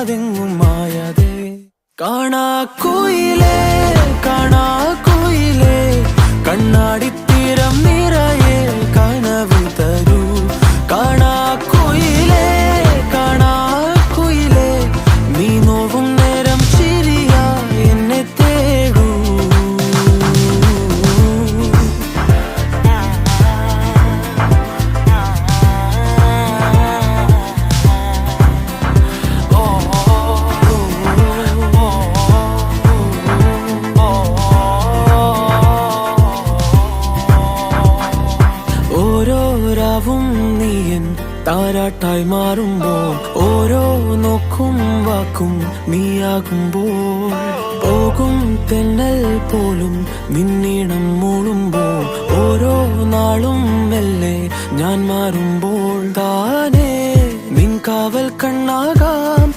കാണാതെങ്ങും മായാതെ. കാണാ കുയിലേ കാണാ കുയിലേ കണ്ണാടിത്തീരം നിറയെ കനവ് തരൂ. കാണാ കുയിലേ കാണാ കുയിലേ നീ നോവും നേരം ചിരിയാ എന്നെ തേടൂ. ഓരോരാവും നീയൻ താരാട്ടായി മാറുമ്പോൾ, ഓരോ നോക്കും വാക്കും നീയാകുമ്പോൾ, പോകും തെന്നൽ പോലും നിന്നീണം മൂളുമ്പോൾ, ഓരോ നാളും മെല്ലെ ഞാൻ മാറുമ്പോൾ, താനേ നിൻ കാവൽ കണ്ണാകാം